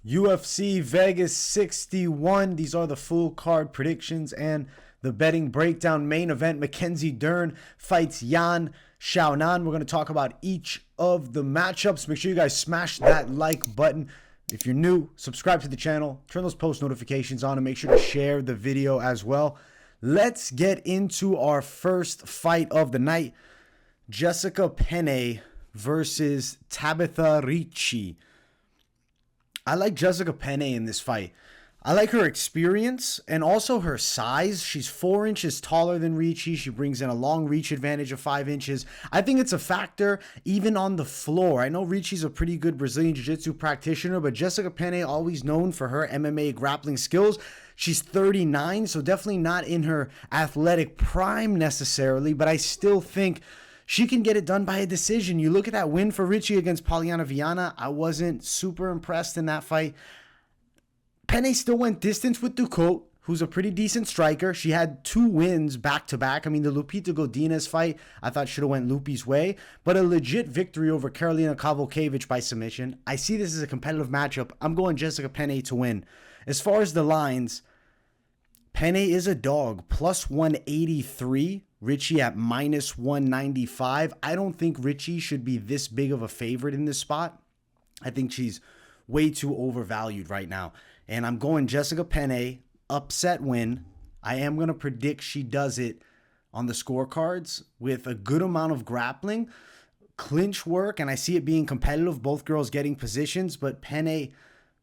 UFC Vegas 61. These are the full card predictions and the betting breakdown. Main event, Mackenzie Dern fights Xiaonan. We're going to talk about each of the matchups. Make sure you guys smash that like button. If you're new, subscribe to the channel. Turn those post notifications on and make sure to share the video as well. Let's get into our first fight of the night. Jessica Penne versus Tabatha Ricci. I like Jessica Penne in this fight. I like her experience and also her size. She's 4 inches taller than Ricci. She brings in a long reach advantage of 5 inches. I think it's a factor even on the floor. I know Ricci's a pretty good Brazilian Jiu-Jitsu practitioner, but Jessica Penne always known for her MMA grappling skills. She's 39, so definitely not in her athletic prime necessarily, but I still think she can get it done by a decision. You look at that win for Ricci against Polyana Viana. I wasn't super impressed in that fight. Penne still went distance with Ducote, who's a pretty decent striker. She had 2 wins back-to-back. I mean, the Lupita Godinez fight, I thought should have went Lupi's way. But a legit victory over Karolina Kowalkiewicz by submission. I see this as a competitive matchup. I'm going Jessica Penne to win. As far as the lines, Penne is a dog, plus 183. Ricci at minus 195. I don't think Ricci should be this big of a favorite in this spot. I think she's way too overvalued right now. And I'm going Jessica Penne, upset win. I am going to predict she does it on the scorecards with a good amount of grappling, clinch work, and I see it being competitive, both girls getting positions, but Penne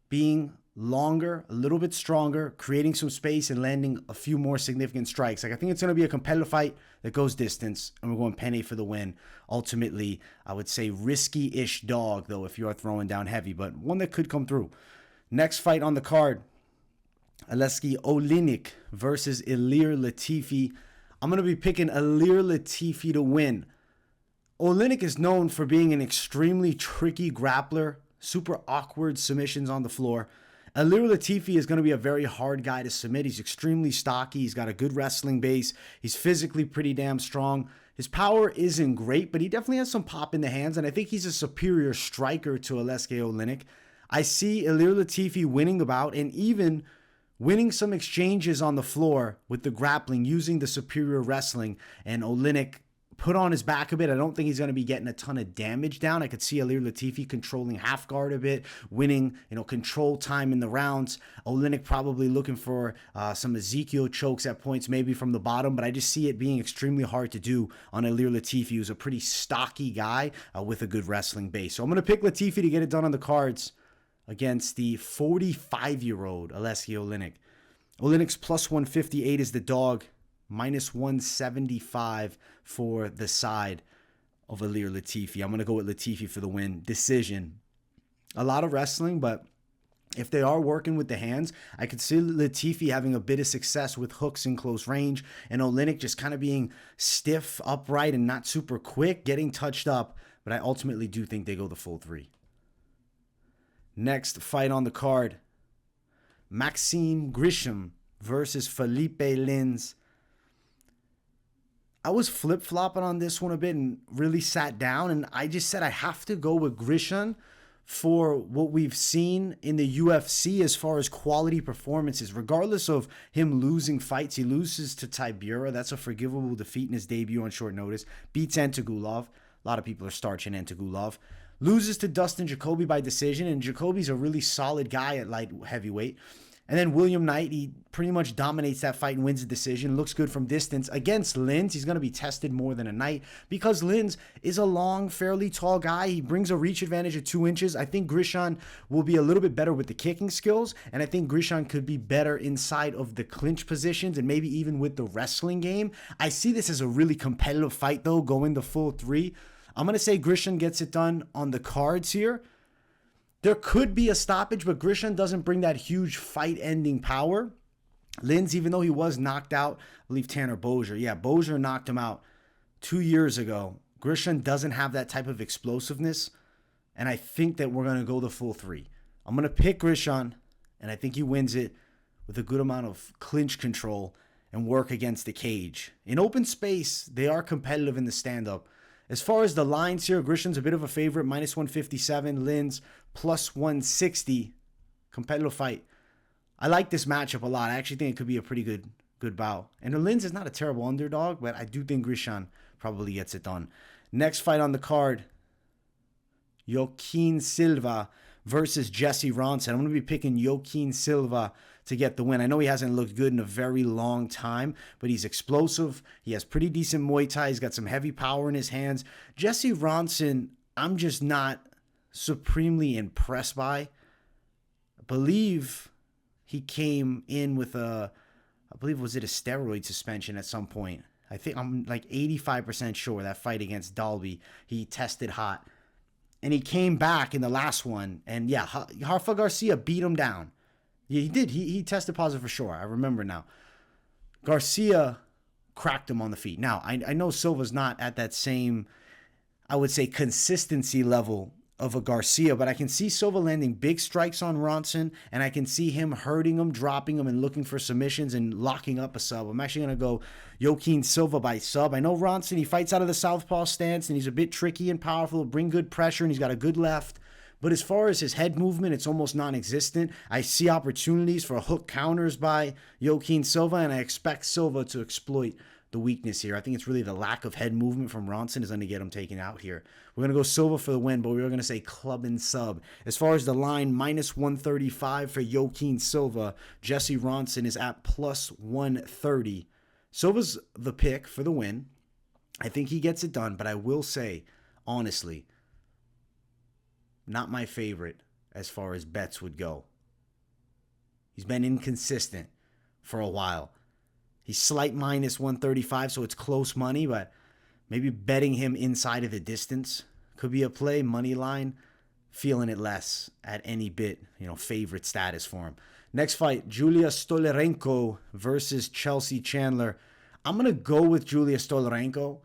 being longer, a little bit stronger, creating some space and landing a few more significant strikes. Like, I think it's going to be a competitive fight that goes distance, and we're going Penne for the win. Ultimately, I would say risky-ish dog, though, if you are throwing down heavy, but one that could come through. Next fight on the card, Oleinik versus Ilir Latifi. I'm going to be picking Ilir Latifi to win. Oleinik is known for being an extremely tricky grappler, super awkward submissions on the floor. Ilir Latifi is going to be a very hard guy to submit. He's extremely stocky. He's got a good wrestling base. He's physically pretty damn strong. His power isn't great, but he definitely has some pop in the hands, and I think he's a superior striker to Aleksei Oleinik. I see Ilir Latifi winning the bout and even winning some exchanges on the floor with the grappling, using the superior wrestling, and Oleinik put on his back a bit. I don't think he's going to be getting a ton of damage down. I could see Ilir Latifi controlling half guard a bit, winning, control time in the rounds. Oleinik probably looking for some Ezekiel chokes at points, maybe from the bottom, but I just see it being extremely hard to do on Ilir Latifi, who's a pretty stocky guy with a good wrestling base. So I'm going to pick Latifi to get it done on the cards against the 45-year-old Aleksei Oleinik. Oleinik's plus 158 is the dog. Minus 175 for the side of Ilir Latifi. I'm going to go with Latifi for the win. Decision. A lot of wrestling, but if they are working with the hands, I could see Latifi having a bit of success with hooks in close range, and Oleinik just kind of being stiff, upright, and not super quick, getting touched up, but I ultimately do think they go the full 3. Next fight on the card, Maxim Grishin versus Philipe Lins. I was flip-flopping on this one a bit and really sat down, and I just said I have to go with Grishin for what we've seen in the UFC as far as quality performances. Regardless of him losing fights, he loses to Tybura. That's a forgivable defeat in his debut on short notice. Beats Antigulov. A lot of people are starching Antigulov. Loses to Dustin Jacoby by decision, and Jacoby's a really solid guy at light heavyweight. And then William Knight, he pretty much dominates that fight and wins the decision. Looks good from distance. Against Lins, he's going to be tested more than a Knight because Lins is a long, fairly tall guy. He brings a reach advantage of 2 inches. I think Grishin will be a little bit better with the kicking skills, and I think Grishin could be better inside of the clinch positions and maybe even with the wrestling game. I see this as a really competitive fight, though, going the full 3. I'm going to say Grishin gets it done on the cards here. There could be a stoppage, but Grishin doesn't bring that huge fight-ending power. Lins, even though he was knocked out, I believe Tanner Bozier. Yeah, Bozier knocked him out 2 years ago. Grishin doesn't have that type of explosiveness, and I think that we're going to go the full 3. I'm going to pick Grishin, and I think he wins it with a good amount of clinch control and work against the cage. In open space, they are competitive in the stand-up. As far as the lines here, Grishin's a bit of a favorite, minus 157. Lins, plus 160. competitive fight. I like this matchup a lot. I actually think it could be a pretty good bout. And Linz is not a terrible underdog, but I do think Grishin probably gets it done. Next fight on the card, Joaquim Silva versus Jesse Ronson. I'm going to be picking Joaquim Silva to get the win. I know he hasn't looked good in a very long time, but he's explosive. He has pretty decent Muay Thai. He's got some heavy power in his hands. Jesse Ronson, I'm just not supremely impressed by. I believe he came in with a steroid suspension at some point. I think I'm like 85% sure that fight against Dalby, he tested hot. And he came back in the last one. And yeah, Rafa Garcia beat him down. Yeah, he did. He tested positive for sure. I remember now. Garcia cracked him on the feet. Now, I know Silva's not at that same, I would say, consistency level of a Garcia, but I can see Silva landing big strikes on Ronson, and I can see him hurting him, dropping him, and looking for submissions and locking up a sub. I'm actually going to go Joaquim Silva by sub. I know Ronson, he fights out of the southpaw stance, and he's a bit tricky and powerful, bring good pressure, and he's got a good left. But as far as his head movement, it's almost non-existent. I see opportunities for hook counters by Joaquim Silva, and I expect Silva to exploit the weakness here. I think it's really the lack of head movement from Ronson is going to get him taken out here. We're going to go Silva for the win, but we're going to say club and sub. As far as the line, minus 135 for Joaquim Silva. Jesse Ronson is at plus 130. Silva's the pick for the win. I think he gets it done, but I will say, honestly, not my favorite as far as bets would go. He's been inconsistent for a while. He's slight minus 135, so it's close money, but maybe betting him inside of the distance could be a play. Money line, feeling it less at any bit, favorite status for him. Next fight, Julia Stoliarenko versus Chelsea Chandler. I'm going to go with Julia Stoliarenko.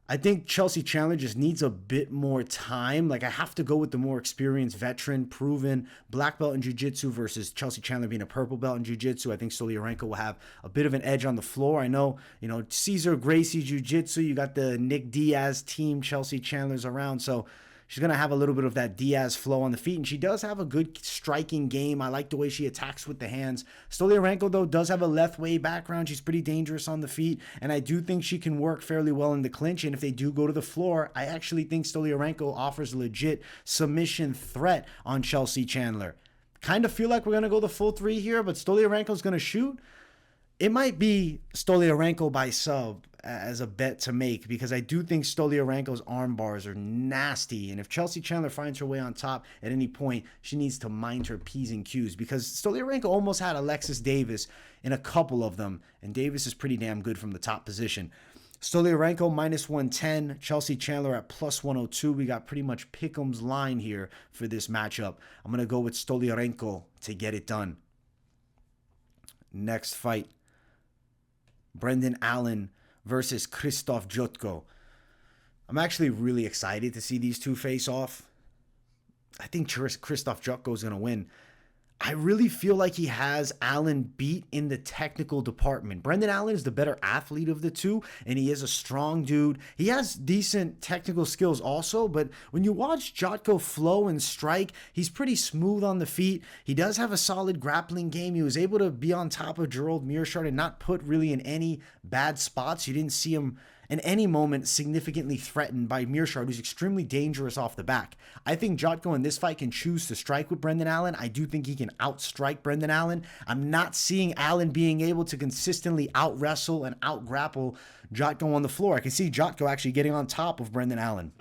I think Chelsea Chandler just needs a bit more time. Like, I have to go with the more experienced veteran, proven black belt in jiu-jitsu versus Chelsea Chandler being a purple belt in jiu-jitsu. I think Stoliarenko will have a bit of an edge on the floor. I know, Cesar Gracie jiu-jitsu, you got the Nick Diaz team, Chelsea Chandler's around, so she's going to have a little bit of that Diaz flow on the feet, and she does have a good striking game. I like the way she attacks with the hands. Stoliarenko, though, does have a left way background. She's pretty dangerous on the feet, and I do think she can work fairly well in the clinch, and if they do go to the floor, I actually think Stoliarenko offers a legit submission threat on Chelsea Chandler. Kind of feel like we're going to go the full three here, but Stoliarenko's going to shoot. It might be Stoliarenko by sub as a bet to make, because I do think Stoliarenko's arm bars are nasty, and if Chelsea Chandler finds her way on top at any point, she needs to mind her P's and Q's, because Stoliarenko almost had Alexis Davis in a couple of them, and Davis is pretty damn good from the top position. Stoliarenko minus 110, Chelsea Chandler at plus 102. We got pretty much Pick'em's line here for this matchup. I'm going to go with Stoliarenko to get it done. Next fight, Brendan Allen versus Krzysztof Jotko. I'm actually really excited to see these two face off. I think Krzysztof Jotko is going to win. I really feel like he has Allen beat in the technical department. Brendan Allen is the better athlete of the two, and he is a strong dude. He has decent technical skills also, but when you watch Jotko flow and strike, he's pretty smooth on the feet. He does have a solid grappling game. He was able to be on top of Gerald Mearshart and not put really in any bad spots. You didn't see him in any moment significantly threatened by Mearshart, who's extremely dangerous off the back. I think Jotko in this fight can choose to strike with Brendan Allen. I do think he can outstrike Brendan Allen. I'm not seeing Allen being able to consistently out-wrestle and out-grapple Jotko on the floor. I can see Jotko actually getting on top of Brendan Allen.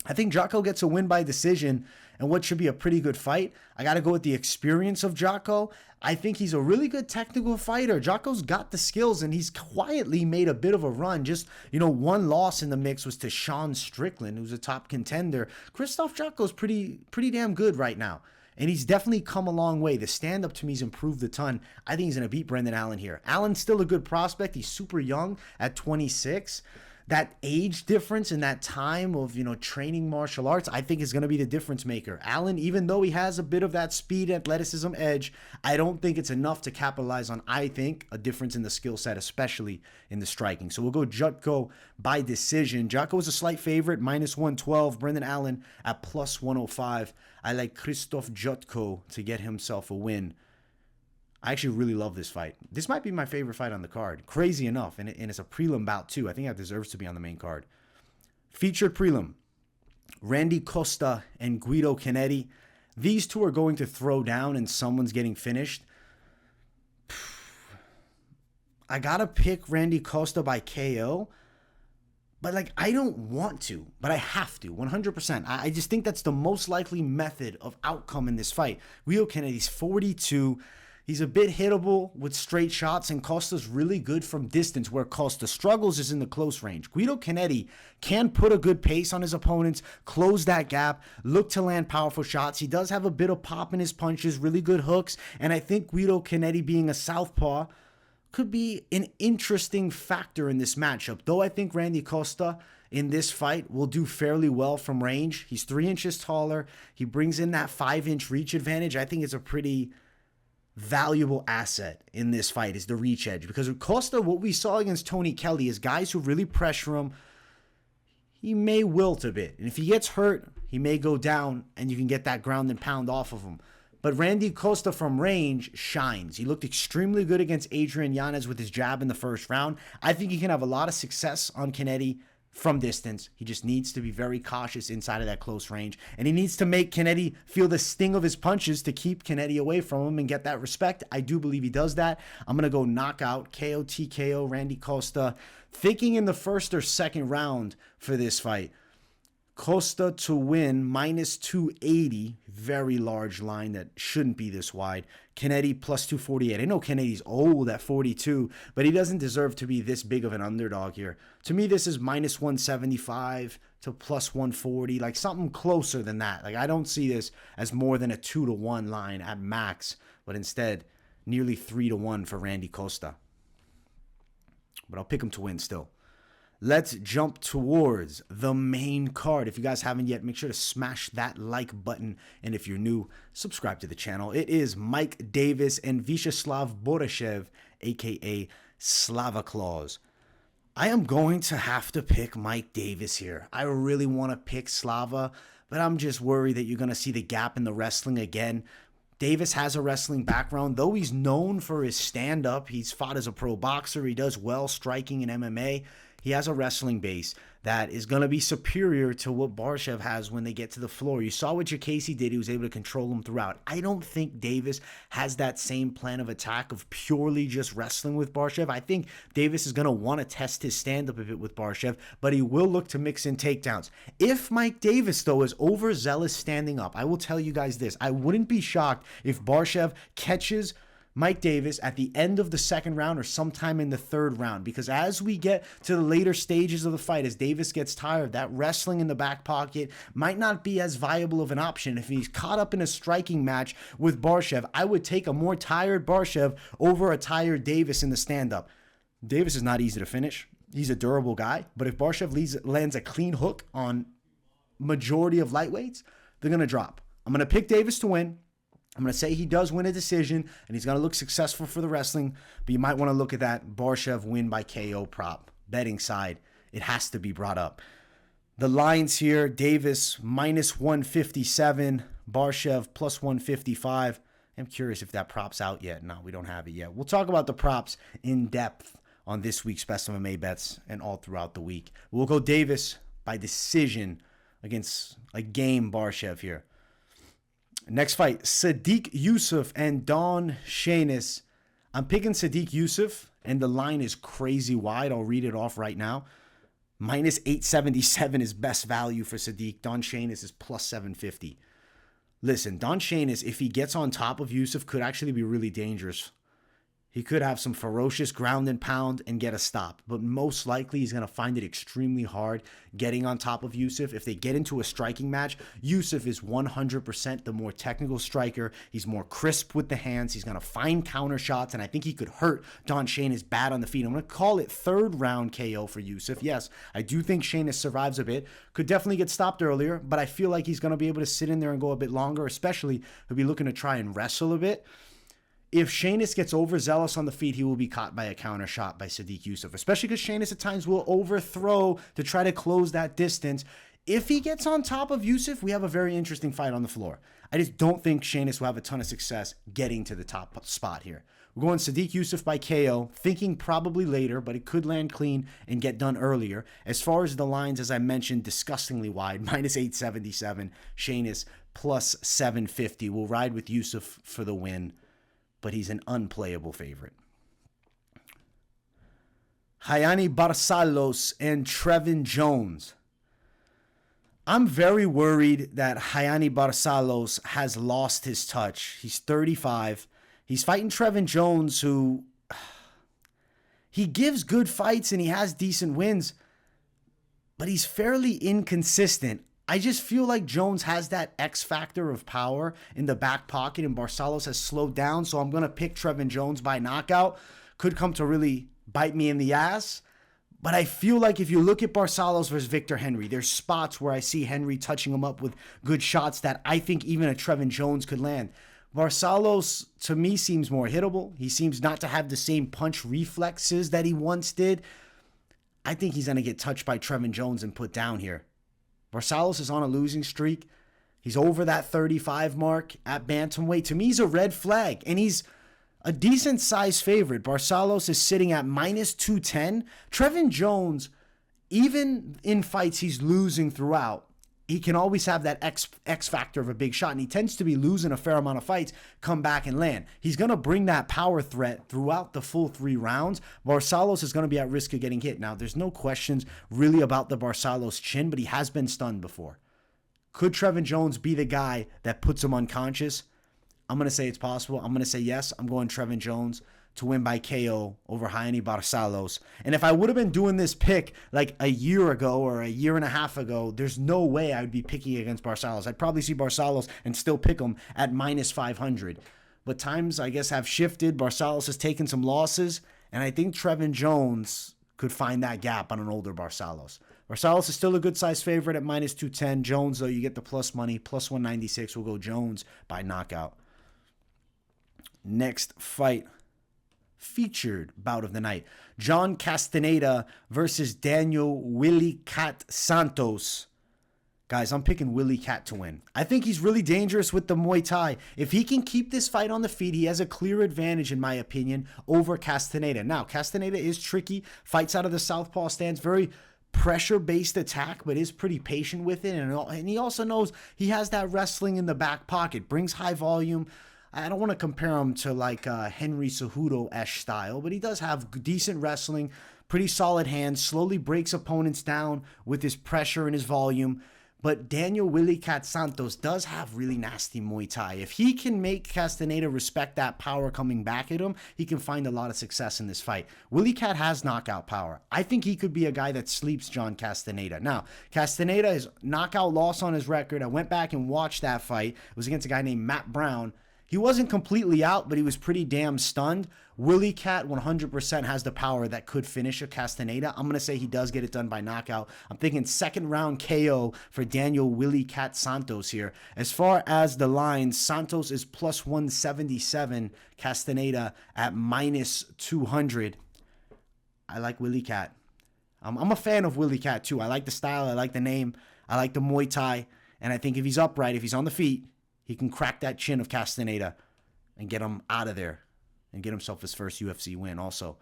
I think Jotko gets a win by decision and what should be a pretty good fight. I got to go with the experience of Jotko. I think he's a really good technical fighter. Jotko's got the skills, and he's quietly made a bit of a run. Just, one loss in the mix was to Sean Strickland, who's a top contender. Krzysztof Jotko's pretty damn good right now, and he's definitely come a long way. The stand-up to me has improved a ton. I think he's going to beat Brendan Allen here. Allen's still a good prospect. He's super young at 26. that age difference and that time of, training martial arts, I think is going to be the difference maker. Allen, even though he has a bit of that speed, athleticism edge, I don't think it's enough to capitalize on, I think, a difference in the skill set, especially in the striking. So we'll go Jotko by decision. Jotko is a slight favorite, -112. Brendan Allen at +105. I like Krzysztof Jotko to get himself a win. I actually really love this fight. This might be my favorite fight on the card. Crazy enough. And it's a prelim bout too. I think that deserves to be on the main card. Featured prelim. Randy Costa and Guido Cannetti. These two are going to throw down and someone's getting finished. I got to pick Randy Costa by KO. But I don't want to, but I have to, 100%. I just think that's the most likely method of outcome in this fight. Guido Cannetti's 42. He's a bit hittable with straight shots, and Costa's really good from distance, where Costa struggles is in the close range. Guido Cannetti can put a good pace on his opponents, close that gap, look to land powerful shots. He does have a bit of pop in his punches, really good hooks, and I think Guido Cannetti being a southpaw could be an interesting factor in this matchup. Though I think Randy Costa in this fight will do fairly well from range. He's 3 inches taller. He brings in that 5-inch reach advantage. I think it's a pretty valuable asset in this fight, is the reach edge. Because with Costa, what we saw against Tony Kelly is guys who really pressure him, he may wilt a bit. And if he gets hurt, he may go down and you can get that ground and pound off of him. But Randy Costa from range shines. He looked extremely good against Adrian Yanez with his jab in the first round. I think he can have a lot of success on Cannetti from distance. He just needs to be very cautious inside of that close range. And he needs to make Cannetti feel the sting of his punches to keep Cannetti away from him and get that respect. I do believe he does that. I'm going to go knockout, KO, TKO, Randy Costa. Thinking in the first or second round for this fight. Costa to win, -280. Very large line that shouldn't be this wide. Cannetti +248. I know Cannetti's old at 42, but he doesn't deserve to be this big of an underdog here. To me, this is -175 to +140, like something closer than that. I don't see this as more than a 2-1 line at max, but instead nearly 3-1 for Randy Costa. But I'll pick him to win still. Let's jump towards the main card. If you guys haven't yet, make sure to smash that like button. And if you're new, subscribe to the channel. It is Mike Davis and Viacheslav Borshchev, a.k.a. Slava Claus. I am going to have to pick Mike Davis here. I really want to pick Slava, but I'm just worried that you're going to see the gap in the wrestling again. Davis has a wrestling background, though he's known for his stand-up. He's fought as a pro boxer. He does well striking in MMA. He has a wrestling base that is going to be superior to what Borshchev has when they get to the floor. You saw what Jacasey did. He was able to control him throughout. I don't think Davis has that same plan of attack of purely just wrestling with Borshchev. I think Davis is going to want to test his stand-up a bit with Borshchev, but he will look to mix in takedowns. If Mike Davis, though, is overzealous standing up, I will tell you guys this. I wouldn't be shocked if Borshchev catches Mike Davis at the end of the second round or sometime in the third round, because as we get to the later stages of the fight, as Davis gets tired, that wrestling in the back pocket might not be as viable of an option. If he's caught up in a striking match with Borshchev, I would take a more tired Borshchev over a tired Davis in the stand-up. Davis is not easy to finish. He's a durable guy, but if Borshchev lands a clean hook on majority of lightweights, they're going to drop. I'm going to pick Davis to win. I'm going to say he does win a decision, and he's going to look successful for the wrestling, but you might want to look at that Borshchev win by KO prop. Betting side, it has to be brought up. The lines here, Davis -157, Borshchev +155. I'm curious if that prop's out yet. No, we don't have it yet. We'll talk about the props in depth on this week's Best of MMA Bets and all throughout the week. We'll go Davis by decision against a game Borshchev here. Next fight, Sodiq Yusuff and Don Shainis. I'm picking Sodiq Yusuff, and the line is crazy wide. I'll read it off right now. -877 is best value for Sodiq. Don Shainis is +750. Listen, Don Shainis, if he gets on top of Yusuff, could actually be really dangerous. He could have some ferocious ground and pound and get a stop, but most likely he's going to find it extremely hard getting on top of Yusuff. If they get into a striking match, Yusuff is 100% the more technical striker. He's more crisp with the hands. He's going to find counter shots, and I think he could hurt Don Shainis bad on the feet. I'm going to call it third round KO for Yusuff. Yes, I do think Shainis survives a bit. Could definitely get stopped earlier, but I feel like he's going to be able to sit in there and go a bit longer, especially he'll be looking to try and wrestle a bit. If Shainis gets overzealous on the feet, he will be caught by a counter shot by Sodiq Yusuff, especially because Shainis at times will overthrow to try to close that distance. If he gets on top of Yusuff, we have a very interesting fight on the floor. I just don't think Shainis will have a ton of success getting to the top spot here. We're going Sodiq Yusuff by KO, thinking probably later, but it could land clean and get done earlier. As far as the lines, as I mentioned, disgustingly wide, minus 877, Shainis plus 750. We'll ride with Yusuff for the win, but he's an unplayable favorite. Raoni Barcelos and Trevin Jones. I'm very worried that Raoni Barcelos has lost his touch. He's 35. He's fighting Trevin Jones, who he gives good fights and he has decent wins, but he's fairly inconsistent. I just feel like Jones has that X factor of power in the back pocket, and Barcelos has slowed down, so I'm going to pick Trevin Jones by knockout. Could come to really bite me in the ass, but I feel like if you look at Barcelos versus Victor Henry, there's spots where I see Henry touching him up with good shots that I think even a Trevin Jones could land. Barcelos, to me, seems more hittable. He seems not to have the same punch reflexes that he once did. I think he's going to get touched by Trevin Jones and put down here. Barcelos is on a losing streak. He's over that 35 mark at bantamweight. To me, he's a red flag, and he's a decent size favorite. Barcelos is sitting at minus 210. Trevin Jones, even in fights he's losing throughout, he can always have that X factor of a big shot, and he tends to be losing a fair amount of fights, come back and land. He's going to bring that power threat throughout the full 3 rounds. Barcelos is going to be at risk of getting hit. Now, there's no questions really about the Barcelos chin, but he has been stunned before. Could Trevin Jones be the guy that puts him unconscious? I'm going to say it's possible. I'm going to say yes. I'm going Trevin Jones to win by KO over Raoni Barcelos. And if I would have been doing this pick like a year ago or a year and a half ago, there's no way I would be picking against Barcelos. I'd probably see Barcelos and still pick him at minus 500. But times, I guess, have shifted. Barcelos has taken some losses, and I think Trevin Jones could find that gap on an older Barcelos. Barcelos is still a good-sized favorite at minus 210. Jones, though, you get the plus money, plus 196. We'll go Jones by knockout. Next fight. Featured bout of the night. John Castañeda versus Daniel Willy Cat Santos. Guys, I'm picking Willy Cat to win. I think he's really dangerous with the Muay Thai. If he can keep this fight on the feet, he has a clear advantage, in my opinion, over Castañeda. Now, Castañeda is tricky, fights out of the southpaw stance, very pressure-based attack, but is pretty patient with it. And he also knows he has that wrestling in the back pocket, brings high volume. I don't want to compare him to like Henry Cejudo-esque style, but he does have decent wrestling, pretty solid hands, slowly breaks opponents down with his pressure and his volume. But Daniel Willy Cat Santos does have really nasty Muay Thai. If he can make Castañeda respect that power coming back at him, he can find a lot of success in this fight. Willy Cat has knockout power. I think he could be a guy that sleeps John Castañeda. Now, Castañeda is knockout loss on his record. I went back and watched that fight. It was against a guy named Matt Brown. He wasn't completely out, but he was pretty damn stunned. Willy Cat 100% has the power that could finish a Castañeda. I'm going to say he does get it done by knockout. I'm thinking second round KO for Daniel Willy Cat Santos here. As far as the lines, Santos is plus 177, Castañeda at minus 200. I like Willy Cat. I'm a fan of Willy Cat too. I like the style. I like the name. I like the Muay Thai. And I think if he's upright, if he's on the feet, he can crack that chin of Castañeda and get him out of there and get himself his first UFC win also.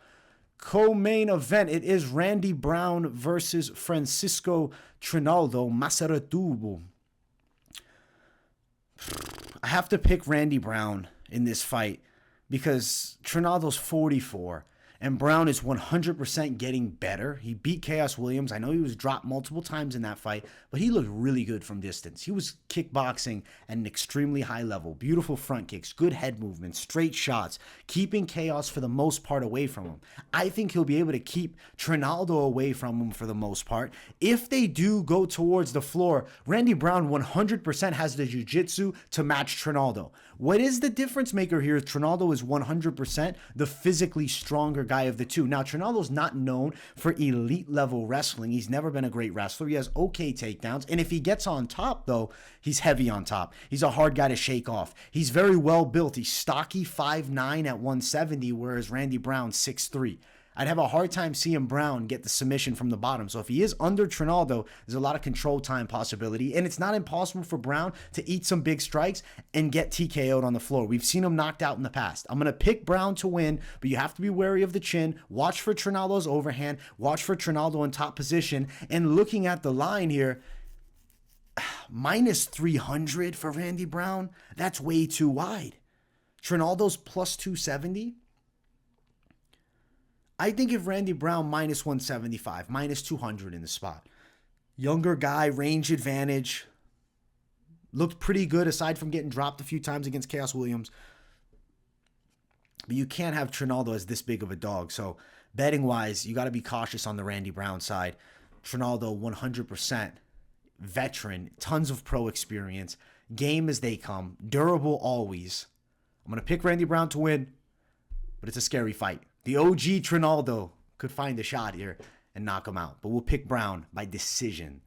Co-main event, it is Randy Brown versus Francisco Trinaldo Masaratubo. I have to pick Randy Brown in this fight because Trinaldo's 44. And Brown is 100% getting better. He beat Chaos Williams. I know he was dropped multiple times in that fight, but he looked really good from distance. He was kickboxing at an extremely high level. Beautiful front kicks, good head movement, straight shots, keeping Chaos for the most part away from him. I think he'll be able to keep Trinaldo away from him for the most part. If they do go towards the floor, Randy Brown 100% has the jiu-jitsu to match Trinaldo. What is the difference maker here? Trinaldo is 100% the physically stronger guy of the two. Now, Trinaldo's not known for elite level wrestling. He's never been a great wrestler. He has okay takedowns. And if he gets on top, though, he's heavy on top. He's a hard guy to shake off. He's very well built. He's stocky 5'9" at 170, whereas Randy Brown's 6'3". I'd have a hard time seeing Brown get the submission from the bottom. So if he is under Trinaldo, there's a lot of control time possibility. And it's not impossible for Brown to eat some big strikes and get TKO'd on the floor. We've seen him knocked out in the past. I'm going to pick Brown to win, but you have to be wary of the chin. Watch for Trinaldo's overhand. Watch for Trinaldo in top position. And looking at the line here, minus 300 for Randy Brown, that's way too wide. Trinaldo's plus 270. I think if Randy Brown minus 175, minus 200 in the spot. Younger guy, range advantage. Looked pretty good aside from getting dropped a few times against Chaos Williams. But you can't have Trinaldo as this big of a dog. So betting-wise, you got to be cautious on the Randy Brown side. Trinaldo, 100% veteran, tons of pro experience. Game as they come. Durable always. I'm going to pick Randy Brown to win, but it's a scary fight. The OG Trinaldo could find a shot here and knock him out. But we'll pick Brown by decision.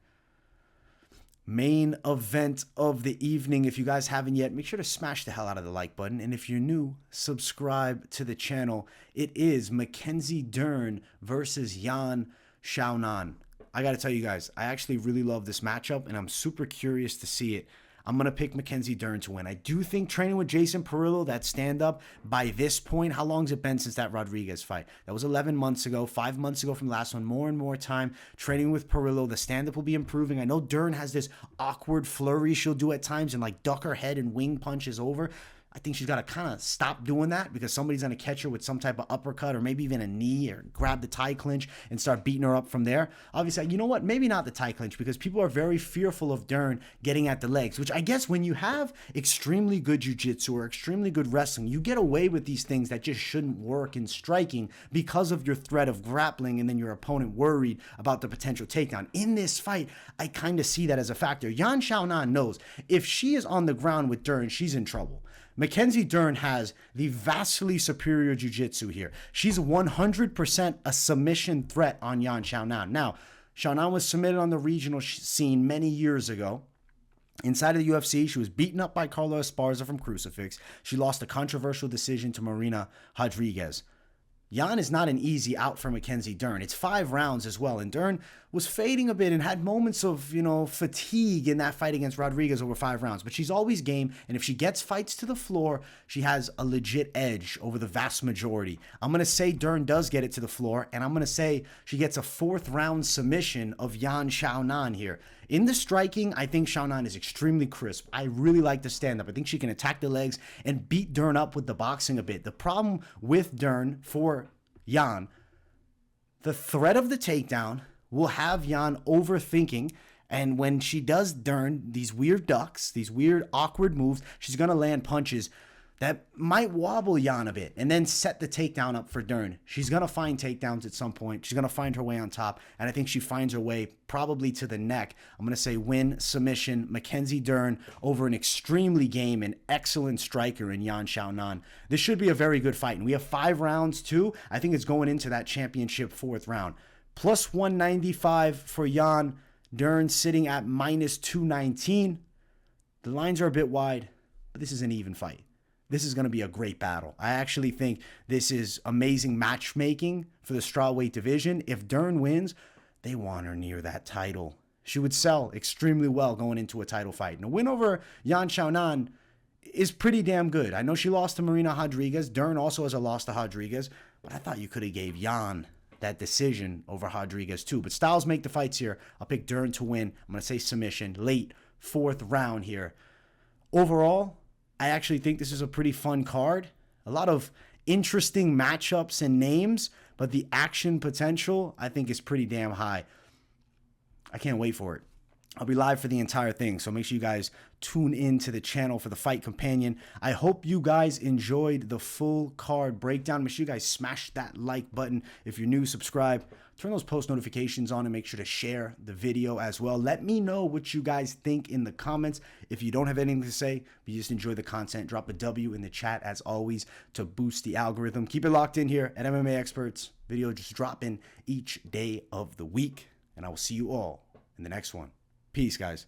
Main event of the evening. If you guys haven't yet, make sure to smash the hell out of the like button. And if you're new, subscribe to the channel. It is Mackenzie Dern versus Xiaonan. I got to tell you guys, I actually really love this matchup, and I'm super curious to see it. I'm going to pick Mackenzie Dern to win. I do think training with Jason Perillo, that stand-up, by this point, how long has it been since that Rodriguez fight? That was 11 months ago, 5 months ago from the last one. More and more time training with Perillo. The stand-up will be improving. I know Dern has this awkward flurry she'll do at times and like duck her head and wing punches over. I think she's got to kind of stop doing that because somebody's going to catch her with some type of uppercut or maybe even a knee or grab the tie clinch and start beating her up from there. Obviously, you know what? Maybe not the tie clinch because people are very fearful of Dern getting at the legs, which I guess when you have extremely good jiu-jitsu or extremely good wrestling, you get away with these things that just shouldn't work in striking because of your threat of grappling and then your opponent worried about the potential takedown. In this fight, I kind of see that as a factor. Xiaonan knows if she is on the ground with Dern, she's in trouble. Mackenzie Dern has the vastly superior jiu-jitsu here. She's 100% a submission threat on Xiaonan. Now, Xiaonan was submitted on the regional scene many years ago. Inside of the UFC, she was beaten up by Carla Esparza from Crucifix. She lost a controversial decision to Marina Rodriguez. Yan is not an easy out for Mackenzie Dern. It's 5 rounds as well, and Dern was fading a bit and had moments of, fatigue in that fight against Rodriguez over 5 rounds. But she's always game, and if she gets fights to the floor, she has a legit edge over the vast majority. I'm going to say Dern does get it to the floor, and I'm going to say she gets a 4th round submission of Xiaonan here. In the striking, I think Xiaonan is extremely crisp. I really like the stand-up. I think she can attack the legs and beat Dern up with the boxing a bit. The problem with Dern for Yan, the threat of the takedown will have Yan overthinking, and when she does Dern these weird ducks, these weird awkward moves, she's going to land punches that might wobble Yan a bit and then set the takedown up for Dern. She's going to find takedowns at some point. She's going to find her way on top, and I think she finds her way probably to the neck. I'm going to say win, submission, Mackenzie Dern over an extremely game and excellent striker in Xiaonan. This should be a very good fight, and we have 5 rounds too. I think it's going into that championship 4th round. Plus 195 for Yan. Dern sitting at minus 219. The lines are a bit wide, but this is an even fight. This is going to be a great battle. I actually think this is amazing matchmaking for the strawweight division. If Dern wins, they want her near that title. She would sell extremely well going into a title fight. And a win over Xiaonan is pretty damn good. I know she lost to Marina Rodriguez. Dern also has a loss to Rodriguez. But I thought you could have gave Yan that decision over Rodriguez too. But styles make the fights here. I'll pick Dern to win. I'm going to say submission. Late 4th round here. Overall, I actually think this is a pretty fun card. A lot of interesting matchups and names, but the action potential, I think, is pretty damn high. I can't wait for it. I'll be live for the entire thing, so make sure you guys tune in to the channel for the Fight Companion. I hope you guys enjoyed the full card breakdown. Make sure you guys smash that like button. If you're new, subscribe. Turn those post notifications on and make sure to share the video as well. Let me know what you guys think in the comments. If you don't have anything to say, but you just enjoy the content, drop a W in the chat as always to boost the algorithm. Keep it locked in here at MMA Experts. Video just dropping each day of the week. And I will see you all in the next one. Peace, guys.